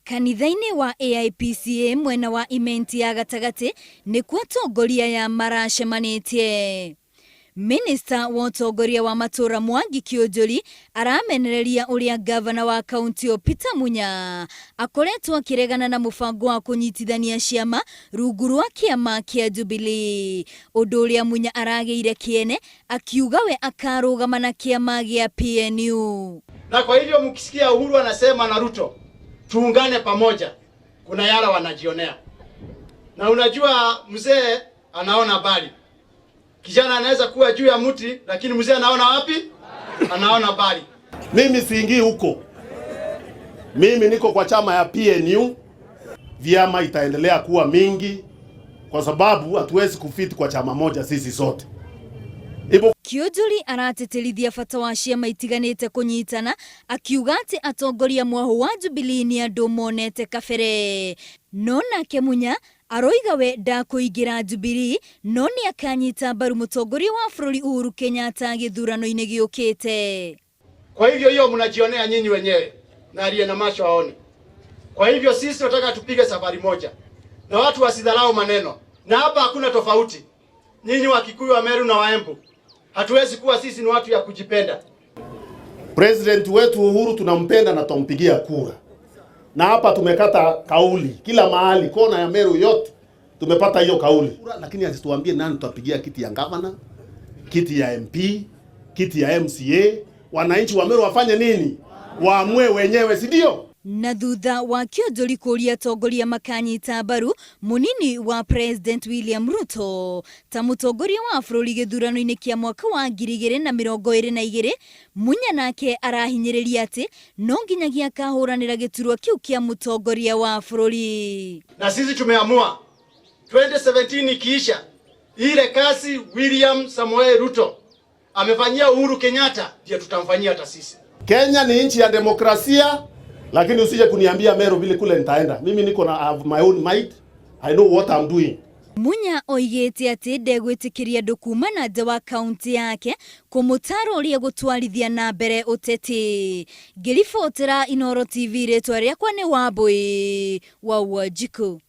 Kanitha-inĩ wa AIPCA mwena wa imenti ya gatagati nĩ kuo atongoria ya maracemanĩtie. Minista wa ũtongoria wa matũra Mwangi Kĩũnjũri aramenereria ũrĩa gavana wa kaunti Peter Munya akoretwo akĩregana na mũbango wa kũnyitithania ciama rungu rwa kĩama kĩa Jubilee. Ũndũ ũrĩa Munya aragĩire kĩene akiuga we akarũgama na kĩama gĩa PNU. Na kwa hivyo mkisikia Uhuru anasema na Ruto tuungane pamoja, kuna yala wanajionea. Na unajua mzee anaona bali. Kijana anaweza kuwa juu ya mti, lakini mzee anaona wapi? Anaona bali. Mimi siingii huko. Mimi niko kwa chama ya PNU. Vyama itaendelea kuwa mingi kwa sababu hatuwezi kufiti kwa chama moja sisi zote. Kĩũnjũri arateterithia bata wa ciama itiganĩte kũnyitana, akiuga atĩ atongoria mwaho wa Jubilee nĩ andũ monete kabere. No nake Munya aroiga we ndakũingĩra Jubilee, no nĩ akanyita mbaru mũtongoria wa bũrũri Uhuru Kenyatta gĩthurano-inĩ gĩũkĩte. Kwa hivyo hiyo mnajionea nyinyi wenyewe na aliye na macho aone. Kwa hivyo sisi tunataka tupige safari moja na watu wasidharau maneno, na hapa hakuna tofauti. Nyinyi wa Kikuyu, wa Meru na wa Embu, hatuwezi kuwa sisi ni watu ya kujipenda. President wetu Uhuru tunampenda na tumpigia kura. Na hapa tumekata kauli. Kila mahali, kona ya Meru yote tumepata hiyo kauli. Lakini asituambie nani tutapigia kiti ya governor, kiti ya MP, kiti ya MCA. Wananchi wa Meru wafanye nini? Waamue wenyewe, si ndio? Na thutha wa Kĩũnjũri kũria atongoria makanyita mbaru munini wa President William Ruto ta mũtongoria wa bũrũri gĩthurano-inĩ kĩa mwaka wa 2022, Munya nake arahinyĩrĩria atĩ no nginyagia kahũranĩra gĩturwa kĩu kĩa mũtongoria wa bũrũri. Na sisi tumeamua 2017 ikiisha, ile kasi William Samoei Ruto amefanyia Uhuru Kenyatta ndio tutamfanyia hata sisi. Kenya ni nchi ya demokrasia. Lakini usije kuniambia Meru vile kule nitaenda. Mimi niko na my own might. I know what I'm doing. Munya oigĩte atĩ ndegwĩtĩkĩria andũ kuma na nja wa kaunti yake kũmũtara ũrĩa gũtwarithia na mbere ũteti. Ngĩribotera Inooro TV, rĩtwa rĩakwa nĩ Wambui wa Wanjiku.